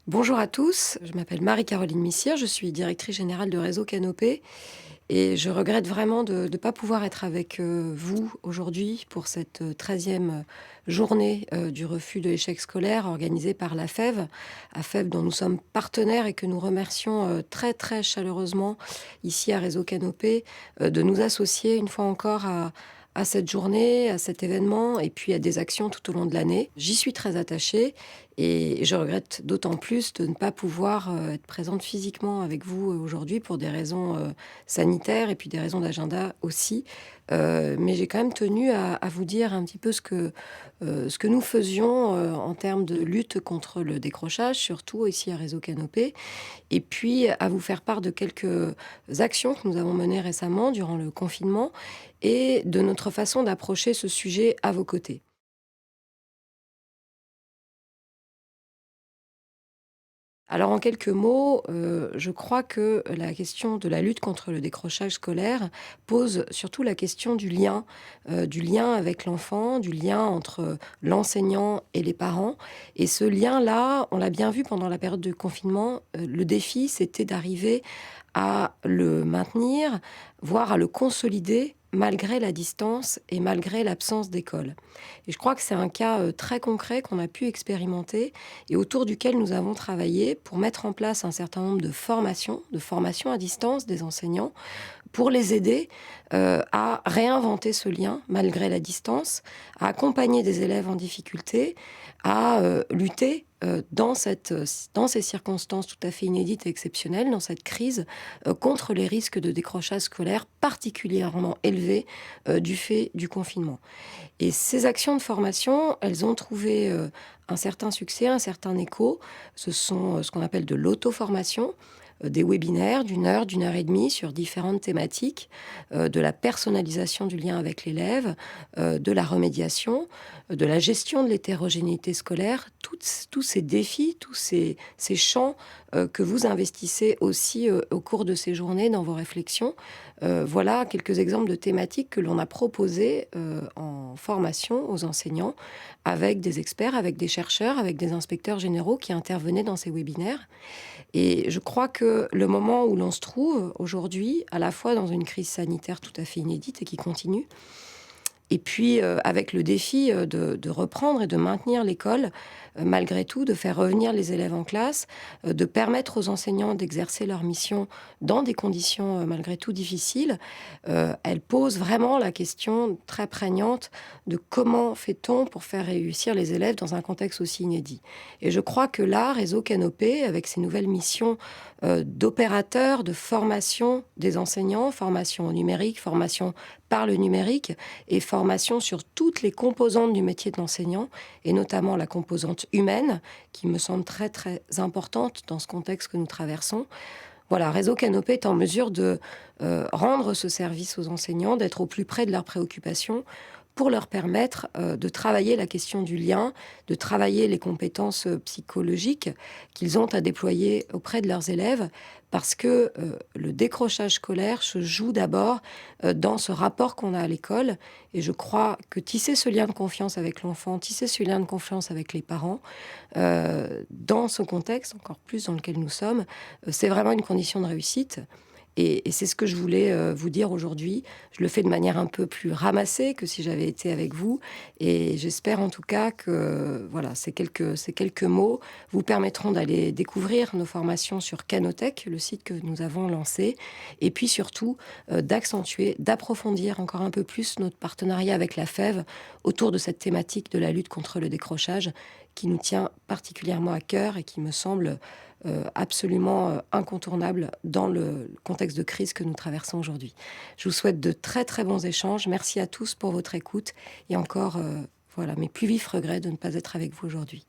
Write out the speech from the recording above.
Bonjour à tous, je m'appelle Marie-Caroline Missire, je suis directrice générale de Réseau Canopé et je regrette vraiment de ne pas pouvoir être avec vous aujourd'hui pour cette 13e journée du refus de l'échec scolaire organisée par la FEV, AFEV dont nous sommes partenaires et que nous remercions très très chaleureusement ici à Réseau Canopé de nous associer une fois encore à cette journée, à cet événement et puis à des actions tout au long de l'année. J'y suis très attachée et je regrette d'autant plus de ne pas pouvoir être présente physiquement avec vous aujourd'hui pour des raisons sanitaires et puis des raisons d'agenda aussi. Mais j'ai quand même tenu à vous dire un petit peu ce que nous faisions en termes de lutte contre le décrochage, surtout ici à Réseau Canopé, et puis à vous faire part de quelques actions que nous avons menées récemment durant le confinement et de notre façon d'approcher ce sujet à vos côtés. Alors en quelques mots, je crois que la question de la lutte contre le décrochage scolaire pose surtout la question du lien avec l'enfant, du lien entre l'enseignant et les parents. Et ce lien-là, on l'a bien vu pendant la période de confinement, le défi, c'était d'arriver à le maintenir, voire à le consolider malgré la distance et malgré l'absence d'école. Et je crois que c'est un cas très concret qu'on a pu expérimenter et autour duquel nous avons travaillé pour mettre en place un certain nombre de formations à distance des enseignants, pour les aider à réinventer ce lien malgré la distance, à accompagner des élèves en difficulté, à lutter dans ces circonstances tout à fait inédites et exceptionnelles, dans cette crise, contre les risques de décrochage scolaire particulièrement élevés du fait du confinement. Et ces actions de formation, elles ont trouvé un certain succès, un certain écho. Ce sont ce qu'on appelle de l'auto-formation, des webinaires d'une heure et demie sur différentes thématiques, de la personnalisation du lien avec l'élève, de la remédiation, de la gestion de l'hétérogénéité scolaire, tous ces défis, ces champs que vous investissez aussi au cours de ces journées dans vos réflexions. Voilà quelques exemples de thématiques que l'on a proposées en formation aux enseignants avec des experts, avec des chercheurs, avec des inspecteurs généraux qui intervenaient dans ces webinaires. Et je crois que le moment où l'on se trouve aujourd'hui, à la fois dans une crise sanitaire tout à fait inédite et qui continue, et puis, avec le défi, de reprendre et de maintenir l'école, malgré tout, de faire revenir les élèves en classe, de permettre aux enseignants d'exercer leur mission dans des conditions, malgré tout difficiles, elle pose vraiment la question très prégnante de comment fait-on pour faire réussir les élèves dans un contexte aussi inédit? Et je crois que là, Réseau Canopé, avec ses nouvelles missions, d'opérateur de formation des enseignants, formation au numérique, formation par le numérique et formation sur toutes les composantes du métier de l'enseignant, et notamment la composante humaine, qui me semble très, très importante dans ce contexte que nous traversons. Voilà, Réseau Canopé est en mesure de rendre ce service aux enseignants, d'être au plus près de leurs préoccupations pour leur permettre de travailler la question du lien, de travailler les compétences psychologiques qu'ils ont à déployer auprès de leurs élèves, parce que le décrochage scolaire se joue d'abord dans ce rapport qu'on a à l'école. Et je crois que tisser ce lien de confiance avec l'enfant, tisser ce lien de confiance avec les parents, dans ce contexte, encore plus dans lequel nous sommes, c'est vraiment une condition de réussite. Et c'est ce que je voulais vous dire aujourd'hui. Je le fais de manière un peu plus ramassée que si j'avais été avec vous. Et j'espère en tout cas que voilà, ces quelques mots vous permettront d'aller découvrir nos formations sur Canotech, le site que nous avons lancé. Et puis surtout, d'accentuer, d'approfondir encore un peu plus notre partenariat avec la FEV autour de cette thématique de la lutte contre le décrochage qui nous tient particulièrement à cœur et qui me semble absolument incontournable dans le contexte de crise que nous traversons aujourd'hui. Je vous souhaite de très très bons échanges. Merci à tous pour votre écoute et encore voilà, mes plus vifs regrets de ne pas être avec vous aujourd'hui.